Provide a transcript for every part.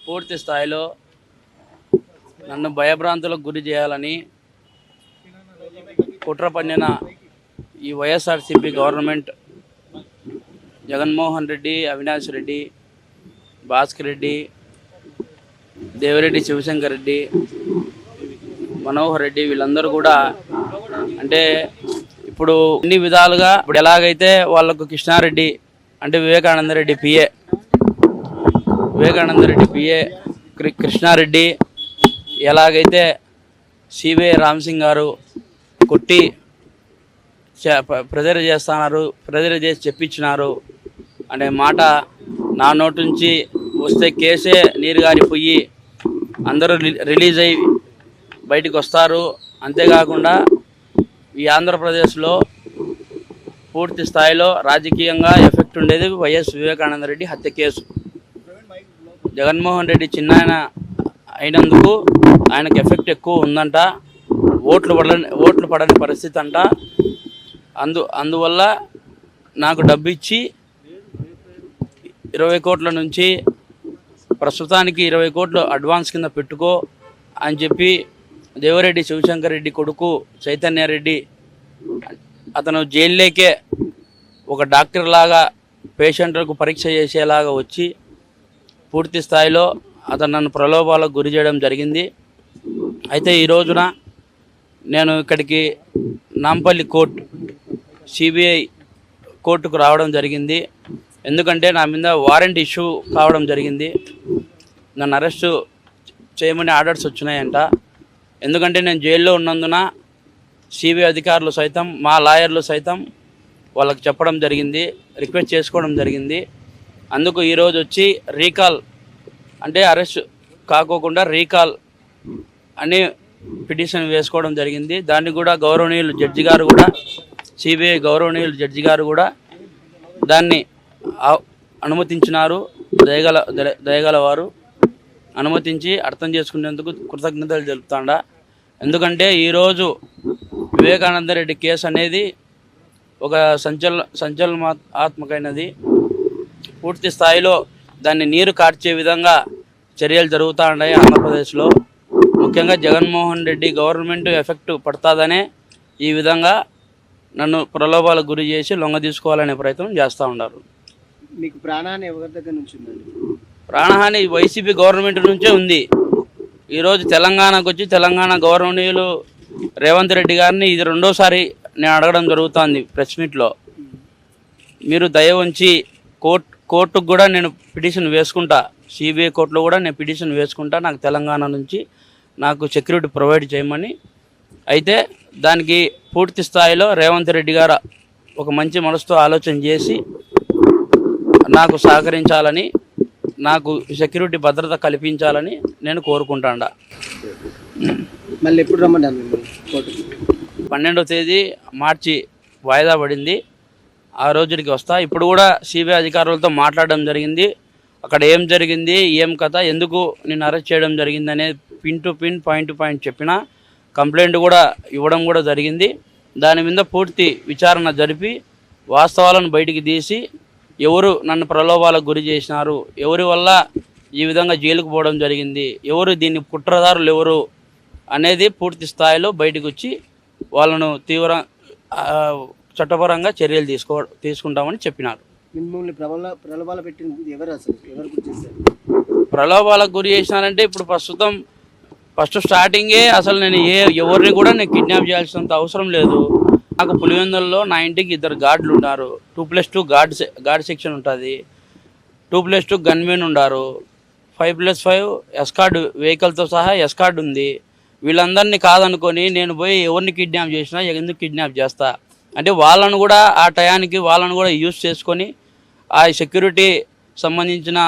పూర్తి స్థాయిలో నన్ను భయభ్రాంతులకు గురి చేయాలని కుట్ర పన్నిన ఈ వైఎస్ఆర్సీపీ గవర్నమెంట్ జగన్మోహన్ రెడ్డి, అవినాష్ రెడ్డి, భాస్కర్ రెడ్డి, దేవిరెడ్డి శివశంకర్ రెడ్డి, మనోహర్ రెడ్డి వీళ్ళందరూ కూడా అంటే ఇప్పుడు అన్ని విధాలుగా ఇప్పుడు ఎలాగైతే వాళ్ళకు కృష్ణారెడ్డి అంటే వివేకానందరెడ్డి పిఏ కృష్ణారెడ్డి ఎలాగైతే సిబిఐ రామ్సింగ్ గారు కొట్టి ప్రెజర్ చేస్తున్నారు, ప్రెజర్ చేసి చెప్పించినారు అనే మాట నా నోటి నుంచి వస్తే కేసే నీరు గారిపోయి అందరూ రిలీజ్ అయ్యి బయటికి వస్తారు. అంతేకాకుండా ఈ ఆంధ్రప్రదేశ్లో పూర్తి స్థాయిలో రాజకీయంగా ఎఫెక్ట్ ఉండేది వైఎస్ వివేకానందరెడ్డి హత్య కేసు. జగన్మోహన్ రెడ్డి చిన్నాయన అయినందుకు ఆయనకు ఎఫెక్ట్ ఎక్కువ ఉందంట, ఓట్లు పడని పరిస్థితి అంట. అందువల్ల నాకు డబ్బు ఇచ్చి 20 కోట్ల నుంచి ప్రస్తుతానికి 20 కోట్లు అడ్వాన్స్ కింద పెట్టుకో అని చెప్పి దేవిరెడ్డి శివశంకర్ రెడ్డి కొడుకు చైతన్యారెడ్డి అతను జైల్లోకే ఒక డాక్టర్ లాగా పేషెంట్లకు పరీక్ష చేసేలాగా వచ్చి పూర్తి స్థాయిలో అతను నన్ను ప్రలోభాలకు గురి చేయడం జరిగింది. అయితే ఈ రోజున నేను ఇక్కడికి నాంపల్లి కోర్టు సిబిఐ కోర్టుకు రావడం జరిగింది. ఎందుకంటే నా మీద వారెంట్ ఇష్యూ కావడం జరిగింది. నన్ను అరెస్టు చేయమని ఆర్డర్స్ వచ్చినాయంట. ఎందుకంటే నేను జైల్లో ఉన్నందున సిబిఐ అధికారులు సైతం మా లాయర్లు సైతం వాళ్ళకి చెప్పడం జరిగింది, రిక్వెస్ట్ చేసుకోవడం జరిగింది. అందుకు ఈరోజు వచ్చి రీకాల్ అంటే అరెస్ట్ కాకోకుండా రీకాల్ అని పిటిషన్ వేసుకోవడం జరిగింది. దాన్ని కూడా గౌరవనీయులు జడ్జి గారు కూడా సిబిఐ గౌరవనీయులు జడ్జి గారు కూడా దాన్ని అనుమతించినారు. దయగల వారు అనుమతించి అర్థం చేసుకునేందుకు కృతజ్ఞతలు తెలుపుతాండా. ఎందుకంటే ఈరోజు వివేకానందరెడ్డి కేసు అనేది ఒక సంచలనాత్మకమైనది. పూర్తి స్థాయిలో దాన్ని నీరు కార్చే విధంగా చర్యలు జరుగుతూ ఉన్నాయి ఆంధ్రప్రదేశ్లో. ముఖ్యంగా జగన్మోహన్ రెడ్డి గవర్నమెంట్ ఎఫెక్ట్ పడుతుందనే ఈ విధంగా నన్ను ప్రలోభాలకు గురి చేసి లొంగ తీసుకోవాలనే ప్రయత్నం చేస్తూ ఉన్నారు. మీకు ప్రాణహాని ఎవరి దగ్గర నుంచి ఉందండి? ప్రాణహాని వైసీపీ గవర్నమెంట్ నుంచే ఉంది. ఈరోజు తెలంగాణకు వచ్చి తెలంగాణ గవర్నీయులు రేవంత్ రెడ్డి గారిని ఇది రెండోసారి నేను అడగడం జరుగుతుంది ప్రెస్ మీట్లో. మీరు దయ ఉంచి కోర్టుకు కూడా నేను పిటిషన్ వేసుకుంటా, సిబిఐ కోర్టులో కూడా నేను పిటిషన్ వేసుకుంటా, నాకు తెలంగాణ నుంచి నాకు సెక్యూరిటీ ప్రొవైడ్ చేయమని. అయితే దానికి పూర్తి స్థాయిలో రేవంత్ రెడ్డి గారు ఒక మంచి మనసుతో ఆలోచన చేసి నాకు సహకరించాలని, నాకు సెక్యూరిటీ భద్రత కల్పించాలని నేను కోరుకుంటాను. మళ్ళీ ఎప్పుడు రమ్మన్నారు? 12వ తేదీ మార్చి వాయిదా పడింది. ఆ రోజుకి వస్తా. ఇప్పుడు కూడా సిబిఐ అధికారులతో మాట్లాడడం జరిగింది. అక్కడ ఏం జరిగింది, ఏం కథ, ఎందుకు నేను అరెస్ట్ చేయడం జరిగింది అనేది pin to pin, point to point చెప్పిన. కంప్లైంట్ కూడా ఇవ్వడం కూడా జరిగింది. దాని మీద పూర్తి విచారణ జరిపి వాస్తవాలను బయటికి తీసి ఎవరు నన్ను ప్రలోభాలకు గురి చేసినారు, ఎవరి వల్ల ఈ విధంగా జైలుకు పోవడం జరిగింది, ఎవరు దీన్ని కుట్రదారులు ఎవరు అనేది పూర్తి స్థాయిలో బయటకు వచ్చి వాళ్ళను చట్టపరంగా చర్యలు తీసుకుంటామని చెప్పినారు. మిమ్మల్ని ప్రలోభాలు పెట్టింది ఎవరు? అసలు ఎవరు గురి చేశారు? ప్రలోభాలకు గురి చేసినారంటే ఇప్పుడు ఫస్ట్ స్టార్టింగే అసలు నేను ఎవరిని కూడా నేను కిడ్నాప్ చేయాల్సినంత అవసరం లేదు. నాకు పులివెందులలో నా ఇంటికి 2 గార్డులు ఉన్నారు. 2+2 గార్డ్ సెక్షన్ ఉంటుంది. 2+2 గన్మెన్ ఉన్నారు. 5+5 ఎస్కార్డ్ వెహికల్తో సహా ఎస్కార్డ్ ఉంది. వీళ్ళందరినీ కాదనుకొని నేను పోయి ఎవరిని కిడ్నాప్ చేసినా ఎందుకు కిడ్నాప్ చేస్తా అంటే వాళ్ళను కూడా ఆ టయానికి వాళ్ళను కూడా యూజ్ చేసుకొని ఆ సెక్యూరిటీ సంబంధించిన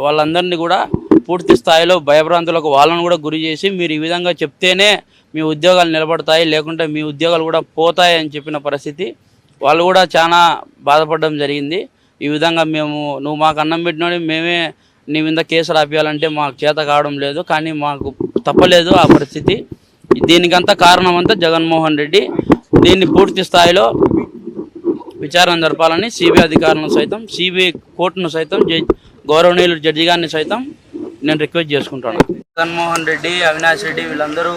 వాళ్ళందరినీ కూడా పూర్తి స్థాయిలో భయభ్రాంతులకు వాళ్ళను కూడా గురి చేసి మీరు ఈ విధంగా చెప్తేనే మీ ఉద్యోగాలు నిలబడతాయి, లేకుంటే మీ ఉద్యోగాలు కూడా పోతాయి అని చెప్పిన పరిస్థితి. వాళ్ళు కూడా చాలా బాధపడడం జరిగింది. ఈ విధంగా నువ్వు మాకు అన్నం పెట్టినోడి మేమే నీ మీద కేసు రాపియాలంటే మాకు చేత కావడం లేదు, కానీ మాకు తప్పలేదు ఆ పరిస్థితి. దీనికంతా కారణం అంతా జగన్మోహన్ రెడ్డి. దీన్ని పూర్తి స్థాయిలో విచారణ జరపాలని సిబిఐ అధికారులను సైతం, సిబిఐ కోర్టును సైతం, గౌరవనీయులు జడ్జి గారిని సైతం నేను రిక్వెస్ట్ చేసుకుంటాను. జగన్మోహన్ రెడ్డి, అవినాష్ రెడ్డి వీళ్ళందరూ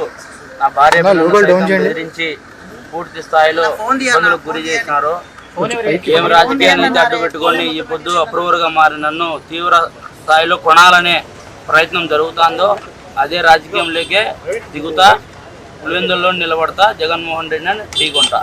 నా భార్య బెదిరించి పూర్తి స్థాయిలో ఇబ్బందులకు గురి చేసినారు. ఏం రాజకీయాన్ని అడ్డు పెట్టుకొని ఈ పొద్దు అప్రూవర్గా మారి నన్ను తీవ్ర స్థాయిలో కొనాలనే ప్రయత్నం జరుగుతుందో అదే రాజకీయంలోకే దిగుతా, పులివెందుల్లో నిలబడతా, జగన్మోహన్ రెడ్డిని ఢీకొంటా.